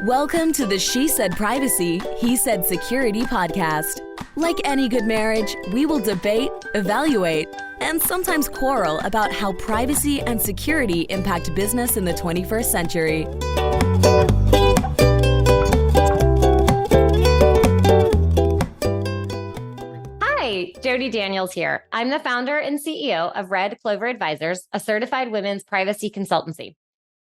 Welcome to the She Said Privacy, He Said Security podcast. Like any good marriage, we will debate, evaluate, and sometimes quarrel about how privacy and security impact business in the 21st century. Hi, Jody Daniels here. I'm the founder and CEO of Red Clover Advisors, a certified women's privacy consultancy.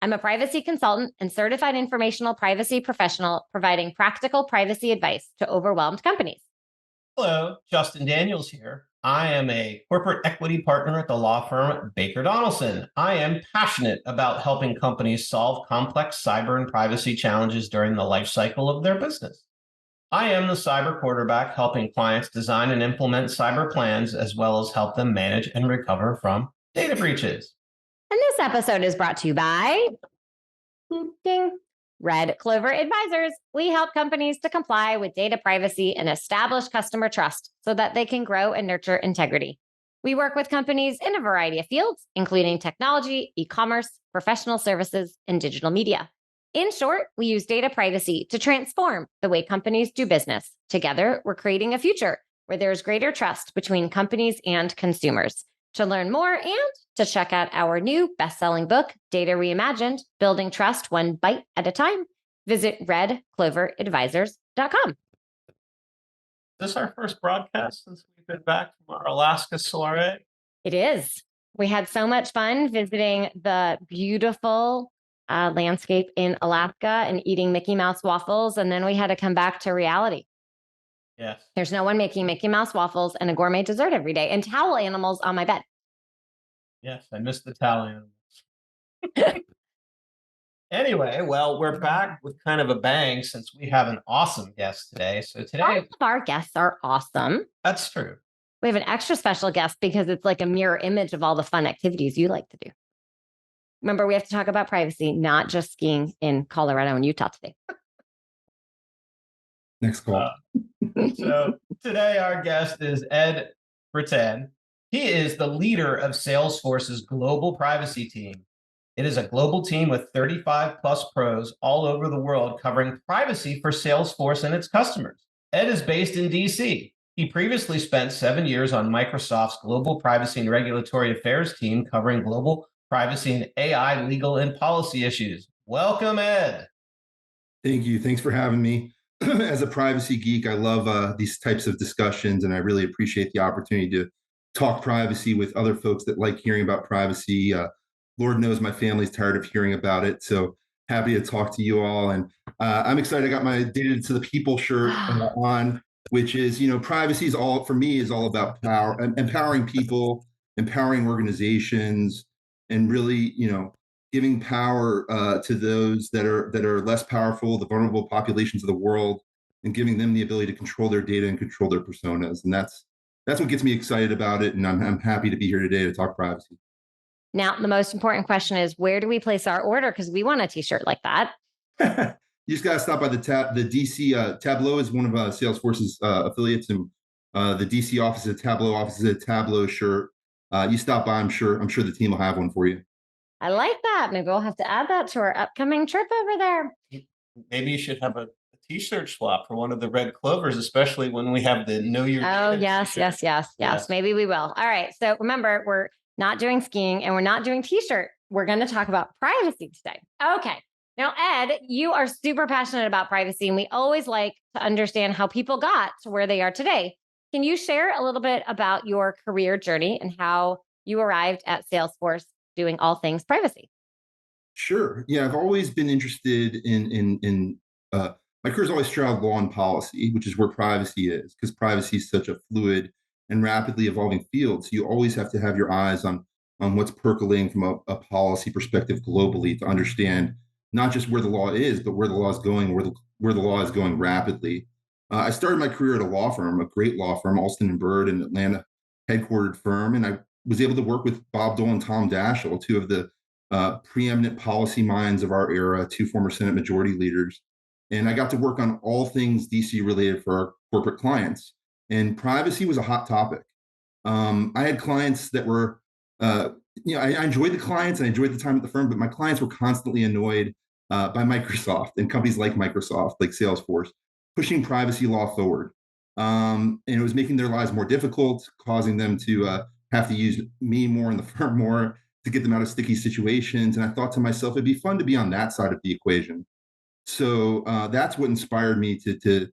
I'm a privacy consultant and certified informational privacy professional providing practical privacy advice to overwhelmed companies. Hello, Justin Daniels here. I am a corporate equity partner at the law firm Baker Donaldson. I am passionate about helping companies solve complex cyber and privacy challenges during the life cycle of their business. I am the cyber quarterback helping clients design and implement cyber plans, as well as help them manage and recover from data breaches. And this episode is brought to you by ding, Red Clover Advisors. We help companies to comply with data privacy and establish customer trust so that they can grow and nurture integrity. We work with companies in a variety of fields, including technology, e-commerce, professional services, and digital media. In short, we use data privacy to transform the way companies do business. Together, we're creating a future where there's greater trust between companies and consumers. To learn more and to check out our new best-selling book, Data Reimagined, Building Trust One Bite at a Time, visit redcloveradvisors.com. Is this our first broadcast since we've been back from our Alaska soiree? It is. We had so much fun visiting the beautiful landscape in Alaska and eating Mickey Mouse waffles, and then we had to come back to reality. Yes. There's no one making Mickey Mouse waffles and a gourmet dessert every day and towel animals on my bed. Yes, I missed the towel animals. Anyway, well, we're back with kind of a bang since we have an awesome guest today. So today, all of our guests are awesome. That's true. We have an extra special guest because it's like a mirror image of all the fun activities you like to do. Remember, we have to talk about privacy, not just skiing in Colorado and Utah today. Next call. So today our guest is Ed Britan. He is the leader of Salesforce's global privacy team. It is a global team with 35 plus pros all over the world covering privacy for Salesforce and its customers. Ed is based in DC. He previously spent 7 years on Microsoft's global privacy and regulatory affairs team covering global privacy and AI legal and policy issues. Welcome, Ed. Thank you. Thanks for having me. As a privacy geek, I love these types of discussions, and I really appreciate the opportunity to talk privacy with other folks that like hearing about privacy. Lord knows my family's tired of hearing about it, so happy to talk to you all. And I'm excited. I got my Data to the People shirt on, which is, privacy is all, for me, is all about power, empowering people, empowering organizations, and really, giving power to those that are less powerful, the vulnerable populations of the world, and giving them the ability to control their data and control their personas. And that's what gets me excited about it. And I'm happy to be here today to talk privacy. Now, the most important question is, where do we place our order? Because we want a t-shirt like that. You just got to stop by the DC. Tableau is one of Salesforce's affiliates, and the DC office is a Tableau office is a Tableau shirt. You stop by, I'm sure the team will have one for you. I like that. Maybe we'll have to add that to our upcoming trip over there. Maybe you should have a t-shirt swap for one of the red clovers, especially when we have the Know Your Oh, Data yes. t-shirt. Maybe we will. All right. So remember, we're not doing skiing and we're not doing t-shirt. We're going to talk about privacy today. Okay. Now, Ed, you are super passionate about privacy, and we always like to understand how people got to where they are today. Can you share a little bit about your career journey and how you arrived at Salesforce doing all things privacy? Sure. Yeah, I've always been interested in my career's always straddled law and policy, which is where privacy is, because privacy is such a fluid and rapidly evolving field. So you always have to have your eyes on what's percolating from a policy perspective globally to understand not just where the law is, but where the law is going, where the law is going rapidly. I started my career at a law firm, a great law firm, Alston & Bird, an Atlanta headquartered firm, and I was able to work with Bob Dole and Tom Daschle, two of the preeminent policy minds of our era, two former Senate majority leaders. And I got to work on all things DC related for our corporate clients. And privacy was a hot topic. I had clients that were, I enjoyed the clients and I enjoyed the time at the firm, but my clients were constantly annoyed by Microsoft and companies like Microsoft, like Salesforce, pushing privacy law forward. And it was making their lives more difficult, causing them to have to use me more and the firm more to get them out of sticky situations. And I thought to myself, it'd be fun to be on that side of the equation. So that's what inspired me to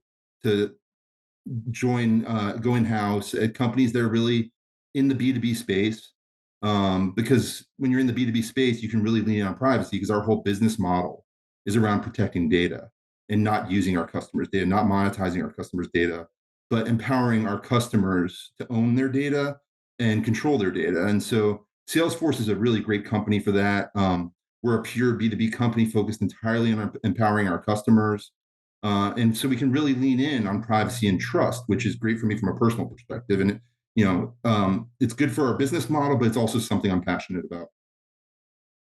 join, go in house at companies that are really in the B2B space. Because when you're in the B2B space, you can really lean on privacy because our whole business model is around protecting data and not using our customers' data, not monetizing our customers' data, but empowering our customers to own their data and control their data. And so Salesforce is a really great company for that. We're a pure B2B company focused entirely on empowering our customers. And so we can really lean in on privacy and trust, which is great for me from a personal perspective. And it's good for our business model, but it's also something I'm passionate about.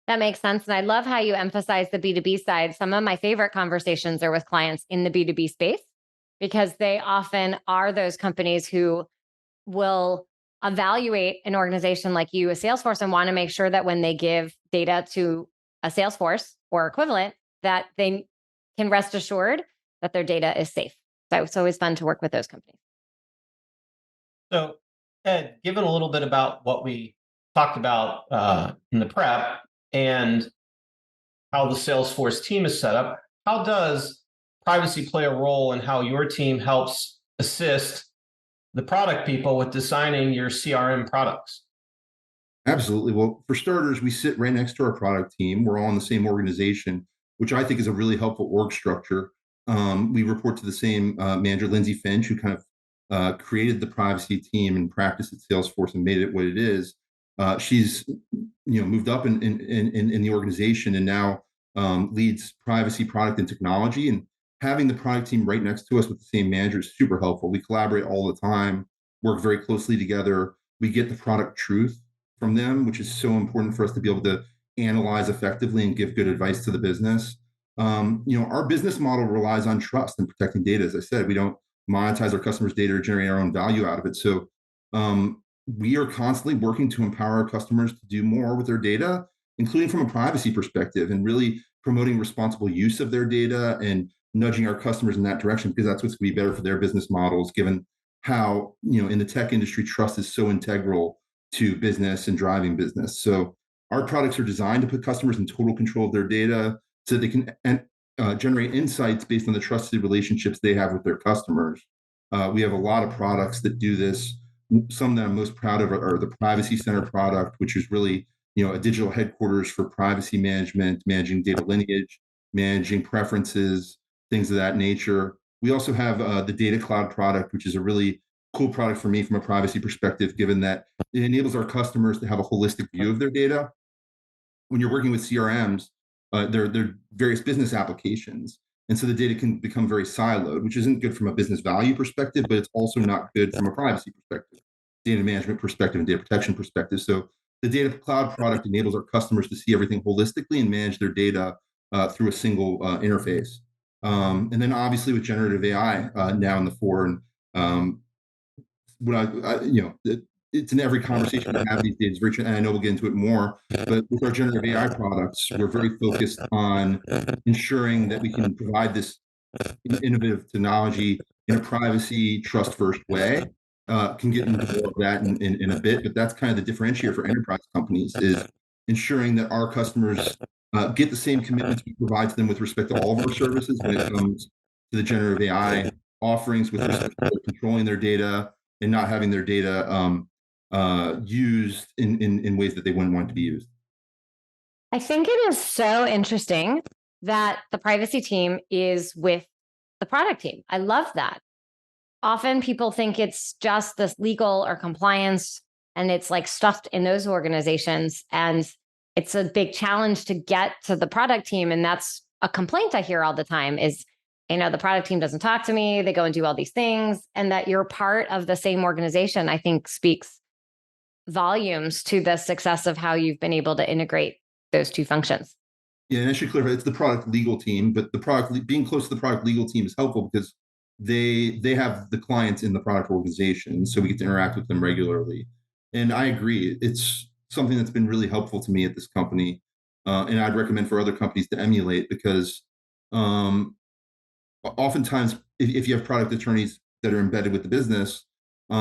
That makes sense. And I love how you emphasize the B2B side. Some of my favorite conversations are with clients in the B2B space because they often are those companies who will evaluate an organization like you, a Salesforce, and want to make sure that when they give data to a Salesforce or equivalent, that they can rest assured that their data is safe. So it's always fun to work with those companies. So, Ed, given a little bit about what we talked about in the prep and how the Salesforce team is set up, how does privacy play a role in how your team helps assist the product people with designing your CRM products? Absolutely. Well, for starters, we sit right next to our product team. We're all in the same organization, which I think is a really helpful org structure. We report to the same manager, Lindsay Finch, who kind of created the privacy team and practice at Salesforce and made it what it is. She's moved up in the organization and now leads privacy, product, and technology. And having the product team right next to us with the same manager is super helpful. We collaborate all the time, work very closely together. We get the product truth from them, which is so important for us to be able to analyze effectively and give good advice to the business. Our business model relies on trust and protecting data. As I said, we don't monetize our customers' data or generate our own value out of it. So we are constantly working to empower our customers to do more with their data, including from a privacy perspective, and really promoting responsible use of their data and nudging our customers in that direction, because that's what's going to be better for their business models, given how, in the tech industry, trust is so integral to business and driving business. So our products are designed to put customers in total control of their data so they can generate insights based on the trusted relationships they have with their customers. We have a lot of products that do this. Some that I'm most proud of are the Privacy Center product, which is really, a digital headquarters for privacy management, managing data lineage, managing preferences, things of that nature. We also have the Data Cloud product, which is a really cool product for me from a privacy perspective, given that it enables our customers to have a holistic view of their data. When you're working with CRMs, there are various business applications. And so the data can become very siloed, which isn't good from a business value perspective, but it's also not good from a privacy perspective, data management perspective, and data protection perspective. So the Data Cloud product enables our customers to see everything holistically and manage their data through a single interface. And then obviously with generative AI now in the fore, and it's in every conversation we have these days, Richard, and I know we'll get into it more, but with our generative AI products, we're very focused on ensuring that we can provide this innovative technology in a privacy, trust-first way. Can get into more of that in a bit, but that's kind of the differentiator for enterprise companies, is ensuring that our customers get the same commitments we provide to them with respect to all of our services when it comes to the generative AI offerings with respect to controlling their data and not having their data used in ways that they wouldn't want it to be used. I think it is so interesting that the privacy team is with the product team. I love that. Often people think it's just this legal or compliance, and it's like stuffed in those organizations. And it's a big challenge to get to the product team. And that's a complaint I hear all the time is, the product team doesn't talk to me. They go and do all these things. And that you're part of the same organization, I think speaks volumes to the success of how you've been able to integrate those two functions. Yeah, and I should clarify, it's the product legal team, but the product being close to the product legal team is helpful because they have the clients in the product organization, so we get to interact with them regularly. And I agree, it's something that's been really helpful to me at this company. and I'd recommend for other companies to emulate, because oftentimes if you have product attorneys that are embedded with the business, they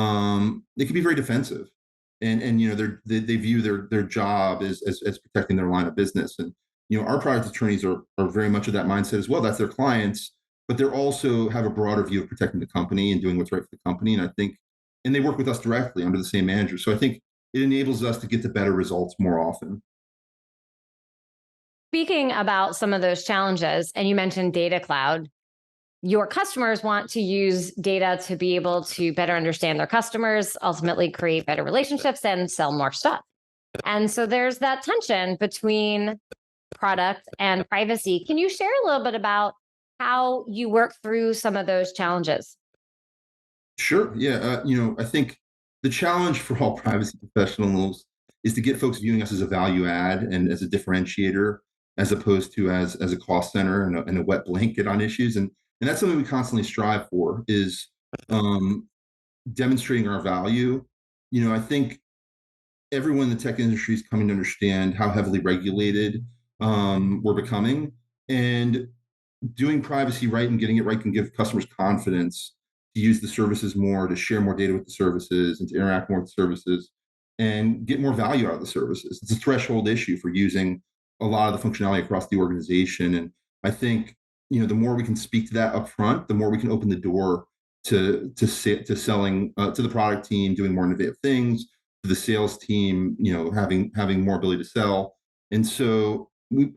can be very defensive, and they view their job as protecting their line of business. And our product attorneys are very much of that mindset as well. That's their clients, but they're also have a broader view of protecting the company and doing what's right for the company. And they work with us directly under the same manager. So I think it enables us to get to better results more often. Speaking about some of those challenges, and you mentioned data cloud, your customers want to use data to be able to better understand their customers, ultimately create better relationships and sell more stuff. And so there's that tension between product and privacy. Can you share a little bit about how you work through some of those challenges? Sure. Yeah. I think the challenge for all privacy professionals is to get folks viewing us as a value add and as a differentiator, as opposed to as a cost center and a wet blanket on issues. And that's something we constantly strive for, is demonstrating our value. I think everyone in the tech industry is coming to understand how heavily regulated we're becoming, and doing privacy right and getting it right can give customers confidence to use the services more, to share more data with the services, and to interact more with the services and get more value out of the services. It's a threshold issue for using a lot of the functionality across the organization. And I think, the more we can speak to that up front, the more we can open the door to selling to the product team, doing more innovative things, to the sales team, having more ability to sell. And so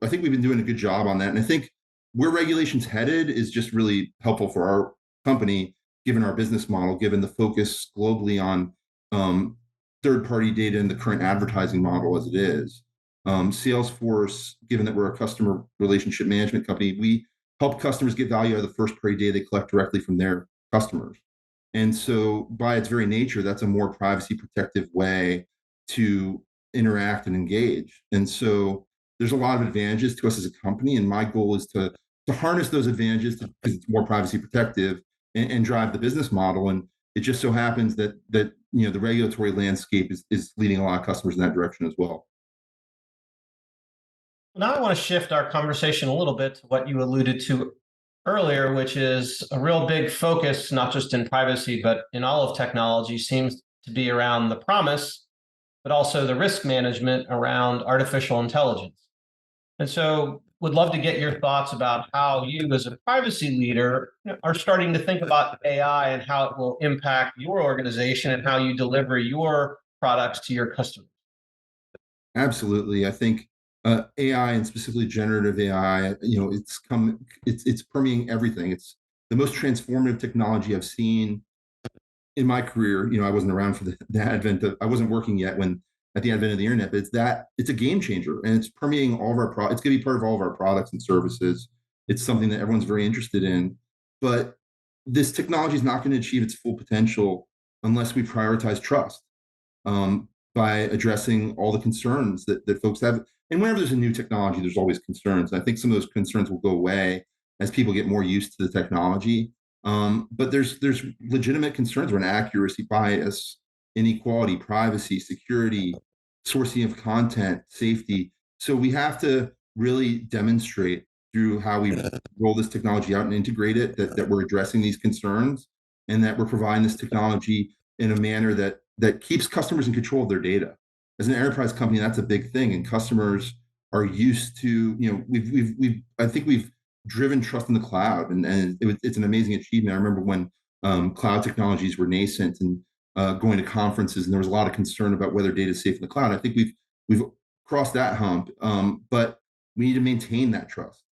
I think we've been doing a good job on that. And I think where regulation's headed is just really helpful for our company, given our business model, given the focus globally on third-party data and the current advertising model as it is. Salesforce, given that we're a customer relationship management company, we help customers get value out of the first-party data they collect directly from their customers. And so by its very nature, that's a more privacy protective way to interact and engage. And so there's a lot of advantages to us as a company. And my goal is to harness those advantages because it's more privacy protective and drive the business model. And it just so happens that the regulatory landscape is leading a lot of customers in that direction as well. Now I want to shift our conversation a little bit to what you alluded to earlier, which is a real big focus, not just in privacy, but in all of technology, seems to be around the promise, but also the risk management around artificial intelligence. And so would love to get your thoughts about how you as a privacy leader are starting to think about AI and how it will impact your organization and how you deliver your products to your customers. Absolutely. I think AI, and specifically generative AI, it's permeating everything. It's the most transformative technology I've seen in my career. I wasn't around for the advent of, I wasn't working yet at the advent of the internet, but it's a game changer, and it's permeating all of our products. It's going to be part of all of our products and services. It's something that everyone's very interested in, but this technology is not going to achieve its full potential unless we prioritize trust, by addressing all the concerns that folks have. And whenever there's a new technology, there's always concerns. I think some of those concerns will go away as people get more used to the technology. But there's legitimate concerns around accuracy, bias, inequality, privacy, security, sourcing of content, safety. So we have to really demonstrate through how we roll this technology out and integrate it that we're addressing these concerns, and that we're providing this technology in a manner that keeps customers in control of their data. As an enterprise company, that's a big thing, and customers are used to, I think we've driven trust in the cloud, and it's an amazing achievement. I remember when cloud technologies were nascent and going to conferences, and there was a lot of concern about whether data is safe in the cloud. I think we've crossed that hump, but we need to maintain that trust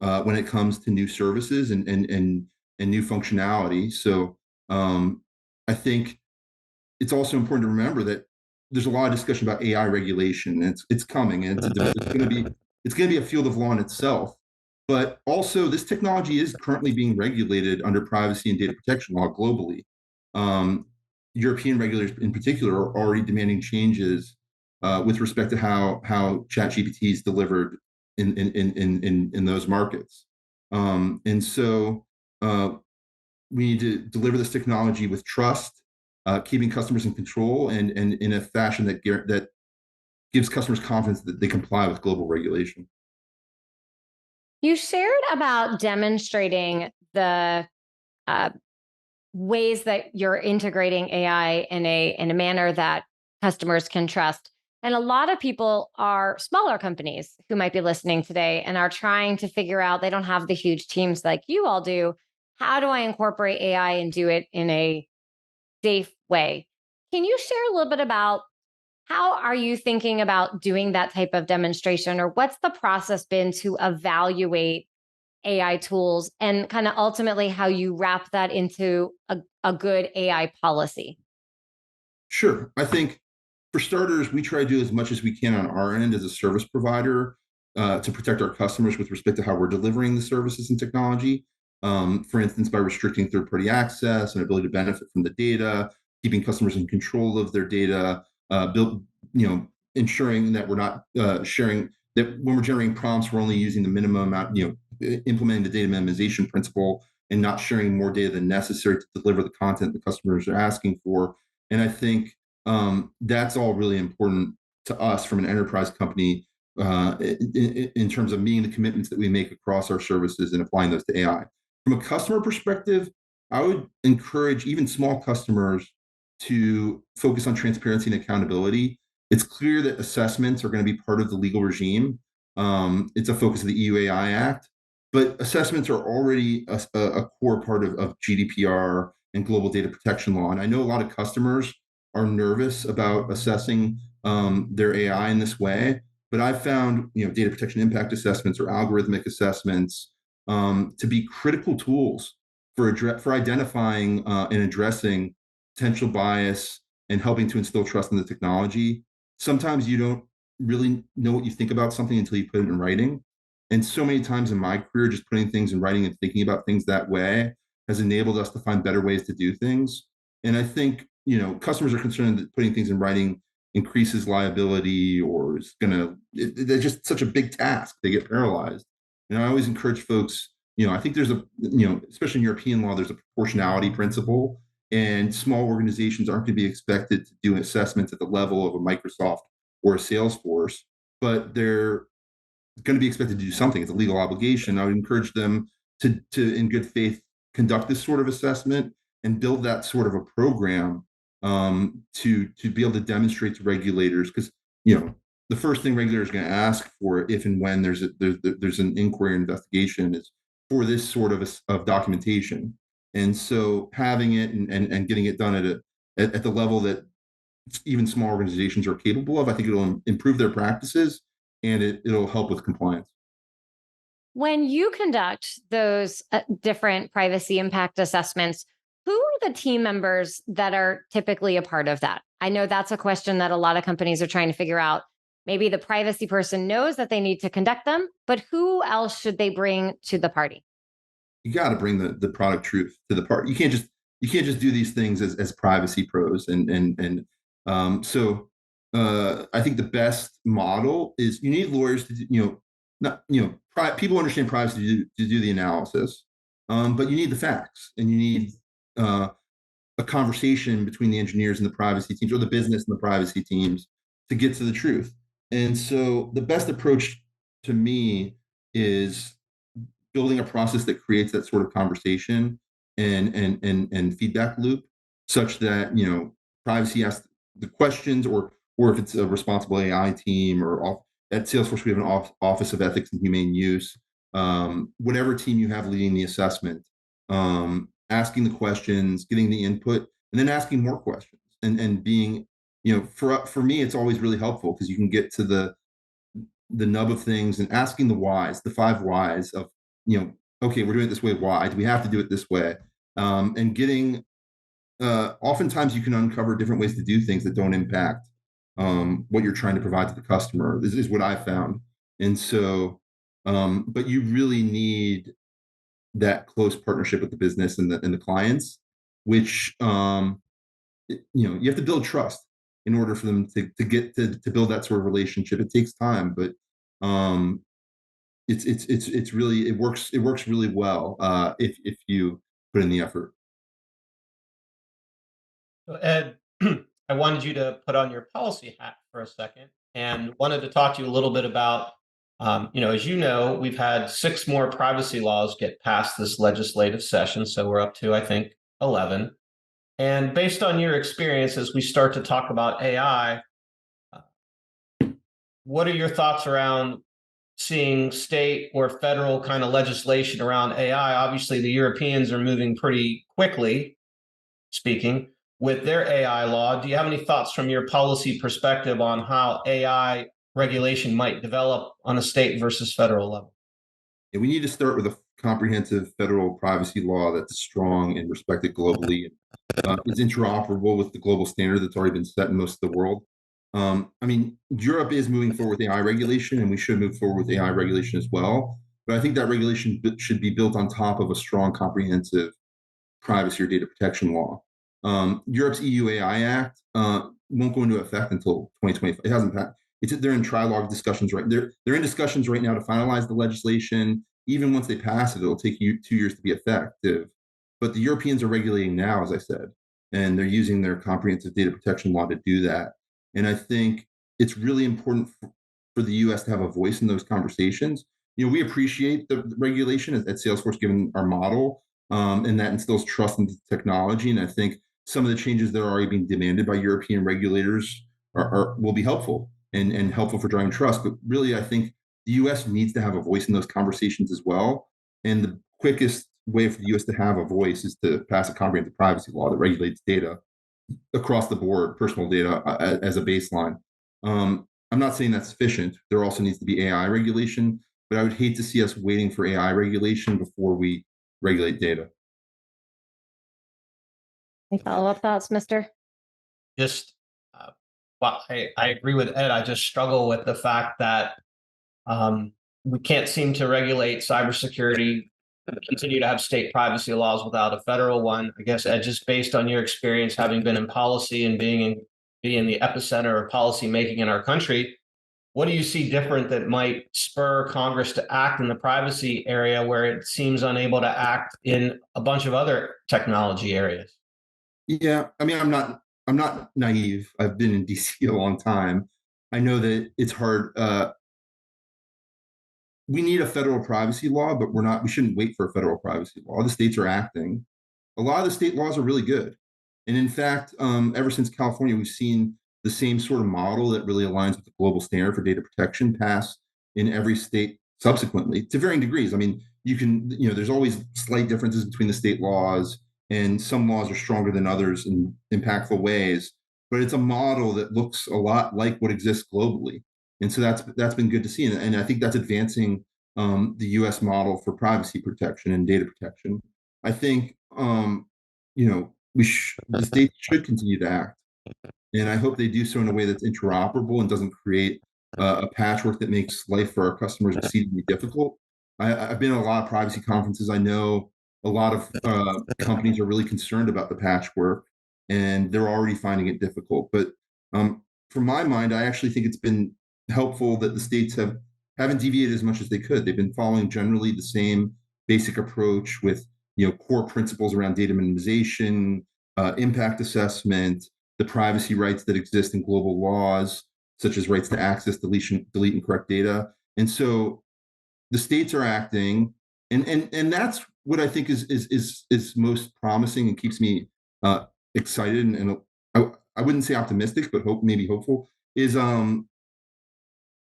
when it comes to new services and new functionality. So I think it's also important to remember that there's a lot of discussion about AI regulation, and it's coming, and it's going to be a field of law in itself. But also, this technology is currently being regulated under privacy and data protection law globally. European regulators, in particular, are already demanding changes with respect to how ChatGPT is delivered in those markets. And so we need to deliver this technology with trust, keeping customers in control, and in a fashion that gives customers confidence that they comply with global regulation. You shared about demonstrating the ways that you're integrating AI in a manner that customers can trust. And a lot of people are smaller companies who might be listening today and are trying to figure out, they don't have the huge teams like you all do. How do I incorporate AI and do it in a safe way? Can you share a little bit about how are you thinking about doing that type of demonstration, or what's the process been to evaluate AI tools and kind of ultimately how you wrap that into a good AI policy? Sure. I think for starters, we try to do as much as we can on our end as a service provider to protect our customers with respect to how we're delivering the services and technology. For instance, by restricting third-party access and ability to benefit from the data, keeping customers in control of their data, ensuring that we're not sharing, that when we're generating prompts, we're only using the minimum amount, implementing the data minimization principle and not sharing more data than necessary to deliver the content the customers are asking for. And I think that's all really important to us from an enterprise company in terms of meeting the commitments that we make across our services and applying those to AI. From a customer perspective, I would encourage even small customers to focus on transparency and accountability. It's clear that assessments are going to be part of the legal regime. It's a focus of the EU-AI Act, but assessments are already a core part of GDPR and global data protection law. And I know a lot of customers are nervous about assessing their AI in this way, but I've found data protection impact assessments or algorithmic assessments to be critical tools for identifying and addressing potential bias and helping to instill trust in the technology. Sometimes you don't really know what you think about something until you put it in writing. And so many times in my career, just putting things in writing and thinking about things that way has enabled us to find better ways to do things. And I think, customers are concerned that putting things in writing increases liability or is they're just such a big task. They get paralyzed. And I always encourage folks, I think there's especially in European law, there's a proportionality principle, and small organizations aren't going to be expected to do assessments at the level of a Microsoft or a Salesforce, but they're going to be expected to do something. It's a legal obligation. I would encourage them to in good faith, conduct this sort of assessment and build that sort of a program to be able to demonstrate to regulators, because the first thing regulators are going to ask for if and when there's an inquiry or investigation is for this sort of documentation. And so having it and getting it done at the level that even small organizations are capable of, I think it'll improve their practices and it'll help with compliance. When you conduct those different privacy impact assessments, who are the team members that are typically a part of that? I know that's a question that a lot of companies are trying to figure out. Maybe the privacy person knows that they need to conduct them, but who else should they bring to the party? You got to bring the product truth to the party. You can't just do these things as privacy pros. So I think the best model is you need lawyers to people understand privacy to do the analysis, but you need the facts and you need a conversation between the engineers and the privacy teams, or the business and the privacy teams, to get to the truth. And so the best approach to me is building a process that creates that sort of conversation and feedback loop, such that privacy asks the questions, or if it's a responsible AI team, or at Salesforce we have an office of ethics and humane use. Whatever team you have leading the assessment, asking the questions, getting the input, and then asking more questions, and being, for me, it's always really helpful because you can get to the nub of things and asking the whys, the 5 whys of, okay, we're doing it this way. Why do we have to do it this way? And getting, oftentimes you can uncover different ways to do things that don't impact what you're trying to provide to the customer. This is what I found. And so, but you really need that close partnership with the business and the clients, which, you have to build trust in order for them to get to build that sort of relationship. It takes time, but it's really, it works really well if you put in the effort. So Ed, I wanted you to put on your policy hat for a second and wanted to talk to you a little bit about, as you know, we've had 6 more privacy laws get passed this legislative session. So we're up to, I think, 11. And based on your experience, as we start to talk about AI, what are your thoughts around seeing state or federal kind of legislation around AI? Obviously, the Europeans are moving pretty quickly, speaking, with their AI law. Do you have any thoughts from your policy perspective on how AI regulation might develop on a state versus federal level? And we need to start with a comprehensive federal privacy law that's strong and respected globally, is interoperable with the global standard that's already been set in most of the world. Europe is moving forward with AI regulation, and we should move forward with AI regulation as well. But I think that regulation should be built on top of a strong, comprehensive privacy or data protection law. Europe's EU AI Act won't go into effect until 2025. It hasn't passed. They're in trilogue discussions right. They're in discussions right now to finalize the legislation. Even once they pass it, it'll take 2 years to be effective. But the Europeans are regulating now, as I said, and they're using their comprehensive data protection law to do that. And I think it's really important for the U.S. to have a voice in those conversations. We appreciate the regulation at Salesforce, given our model, and that instills trust in the technology. And I think some of the changes that are already being demanded by European regulators will be helpful and helpful for driving trust. But really, I think the U.S. needs to have a voice in those conversations as well. And the quickest way for the U.S. to have a voice is to pass a comprehensive privacy law that regulates data across the board, personal data as a baseline. I'm not saying that's sufficient. There also needs to be AI regulation, but I would hate to see us waiting for AI regulation before we regulate data. Any follow-up thoughts, Mr.? Just, well, I agree with Ed. I just struggle with the fact that we can't seem to regulate cybersecurity, continue to have state privacy laws without a federal one. I guess, Ed, just based on your experience, having been in policy and being in the epicenter of policy making in our country, what do you see different that might spur Congress to act in the privacy area where it seems unable to act in a bunch of other technology areas? Yeah, I'm not naive. I've been in DC a long time. I know that it's hard. We need a federal privacy law, but we shouldn't wait for a federal privacy law. The states are acting. A lot of the state laws are really good. And in fact, ever since California, we've seen the same sort of model that really aligns with the global standard for data protection pass in every state subsequently to varying degrees. There's always slight differences between the state laws, and some laws are stronger than others in impactful ways, but it's a model that looks a lot like what exists globally. And so that's been good to see. And I think that's advancing the US model for privacy protection and data protection. I think, the states should continue to act. And I hope they do so in a way that's interoperable and doesn't create a patchwork that makes life for our customers exceedingly difficult. I've been at a lot of privacy conferences. I know a lot of companies are really concerned about the patchwork, and they're already finding it difficult. But from my mind, I actually think it's been helpful that the states haven't deviated as much as they could. They've been following generally the same basic approach with core principles around data minimization, impact assessment, the privacy rights that exist in global laws, such as rights to access, delete, and correct data. And so the states are acting, and that's what I think is most promising and keeps me excited, and I wouldn't say optimistic, but maybe hopeful, is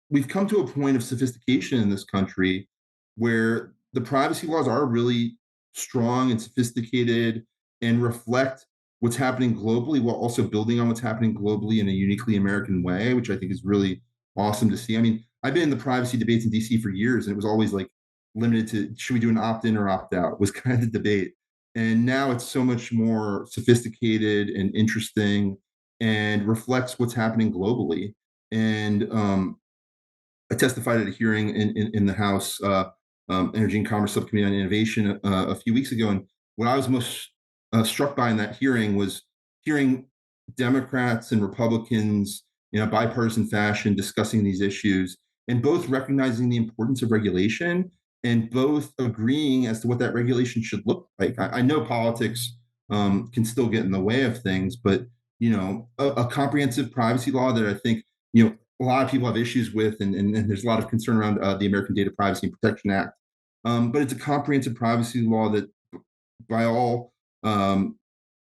we've come to a point of sophistication in this country where the privacy laws are really strong and sophisticated and reflect what's happening globally, while also building on what's happening globally in a uniquely American way, which I think is really awesome to see. I've been in the privacy debates in DC for years, and it was always like limited to, should we do an opt-in or opt-out, was kind of the debate. And now it's so much more sophisticated and interesting and reflects what's happening globally. And I testified at a hearing in the House Energy and Commerce Subcommittee on Innovation a few weeks ago. And what I was most struck by in that hearing was hearing Democrats and Republicans in a bipartisan fashion discussing these issues, and both recognizing the importance of regulation and both agreeing as to what that regulation should look like. I know politics can still get in the way of things, but a comprehensive privacy law that I think a lot of people have issues with, and there's a lot of concern around the American Data Privacy and Protection Act. But it's a comprehensive privacy law that, by all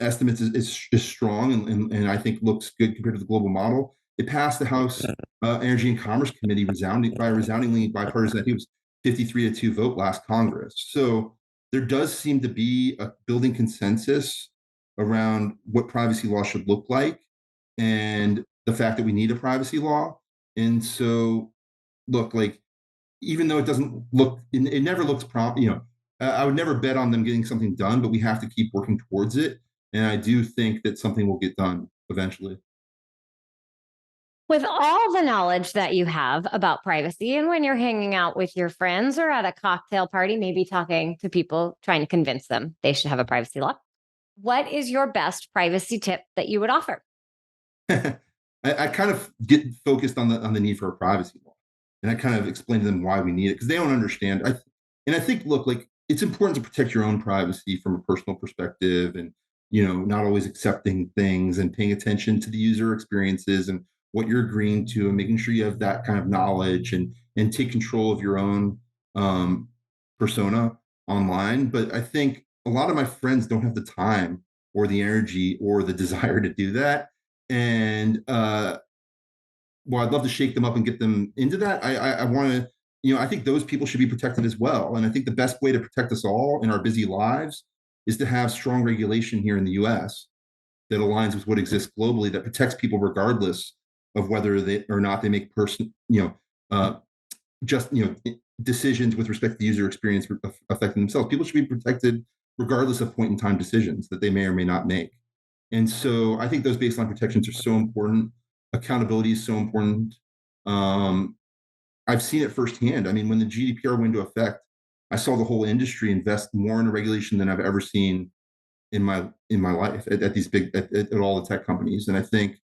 estimates, is strong and I think looks good compared to the global model. It passed the House Energy and Commerce Committee resoundingly bipartisan. I think it was 53-2 vote last Congress. So there does seem to be a building consensus around what privacy law should look like and the fact that we need a privacy law. And so, look, like, even though it doesn't look, it never looks I would never bet on them getting something done, but we have to keep working towards it. And I do think that something will get done eventually. With all the knowledge that you have about privacy, and when you're hanging out with your friends or at a cocktail party, maybe talking to people, trying to convince them they should have a privacy law, what is your best privacy tip that you would offer? I kind of get focused on the need for a privacy law, and I kind of explain to them why we need it because they don't understand. I think, look, like, it's important to protect your own privacy from a personal perspective, and not always accepting things and paying attention to the user experiences and what you're agreeing to, and making sure you have that kind of knowledge and take control of your own persona online. But I think a lot of my friends don't have the time or the energy or the desire to do that. And well, I'd love to shake them up and get them into that. I want to, I think those people should be protected as well. And I think the best way to protect us all in our busy lives is to have strong regulation here in the US that aligns with what exists globally, that protects people regardless of whether they or not they make decisions with respect to the user experience affecting themselves. People should be protected regardless of point in time decisions that they may or may not make. And so I think those baseline protections are so important. Accountability is so important. I've seen it firsthand. I mean, when the GDPR went into effect, I saw the whole industry invest more in a regulation than I've ever seen in my life at these big at all the tech companies. And I think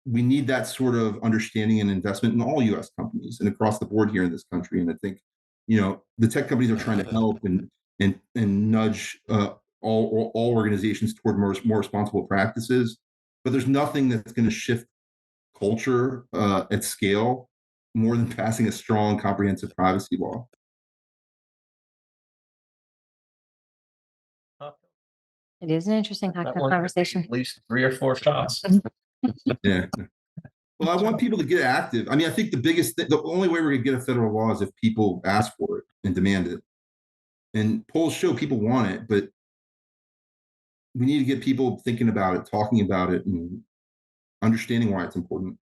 we need that sort of understanding and investment in all U.S. companies and across the board here in this country. And I think the tech companies are trying to help and nudge all organizations toward more responsible practices. But there's nothing that's going to shift culture at scale more than passing a strong, comprehensive privacy law. It is an interesting conversation. At least 3 or 4 shots. Yeah. Well, I want people to get active. I mean, I think the only way we're going to get a federal law is if people ask for it and demand it. And polls show people want it, but we need to get people thinking about it, talking about it, and understanding why it's important.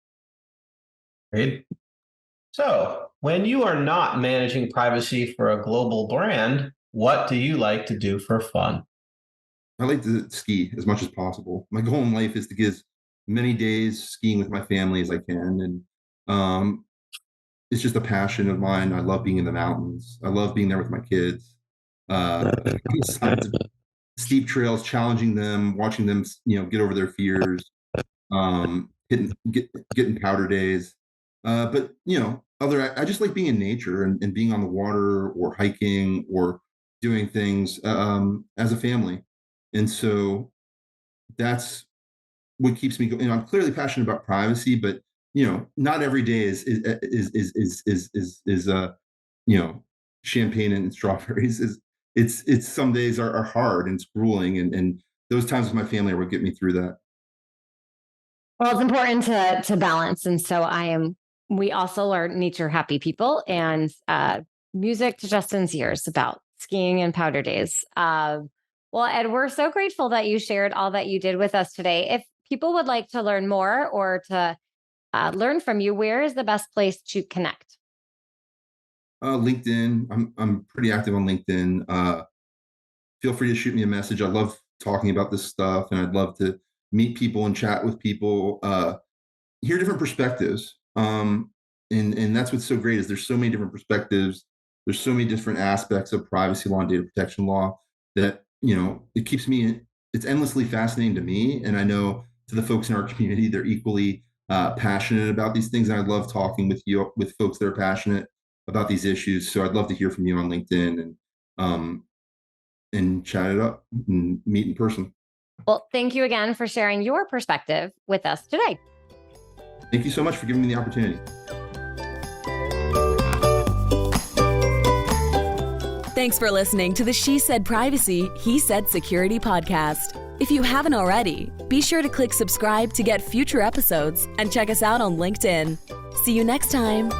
Great. So, when you are not managing privacy for a global brand, what do you like to do for fun? I like to ski as much as possible. My goal in life is to get as many days skiing with my family as I can. And it's just a passion of mine. I love being in the mountains. I love being there with my kids. Steep trails, challenging them, watching them, get over their fears, getting powder days. But I just like being in nature and being on the water or hiking or doing things as a family. And so that's what keeps me going. I'm clearly passionate about privacy, but not every day is champagne and strawberries. It's some days are hard and it's grueling, and those times with my family are what get me through that. Well, it's important to balance, and so we also are nature happy people, and music to Justin's ears about skiing and powder days. Well, Ed, we're so grateful that you shared all that you did with us today. If people would like to learn more or to learn from you, where is the best place to connect? LinkedIn. I'm pretty active on LinkedIn. Feel free to shoot me a message. I love talking about this stuff, and I'd love to meet people and chat with people, hear different perspectives. And that's what's so great is there's so many different perspectives. There's so many different aspects of privacy law and data protection law that it's endlessly fascinating to me. And I know to the folks in our community, they're equally passionate about these things. And I love talking with folks that are passionate about these issues. So I'd love to hear from you on LinkedIn and chat it up and meet in person. Well, thank you again for sharing your perspective with us today. Thank you so much for giving me the opportunity. Thanks for listening to the She Said Privacy, He Said Security podcast. If you haven't already, be sure to click subscribe to get future episodes and check us out on LinkedIn. See you next time.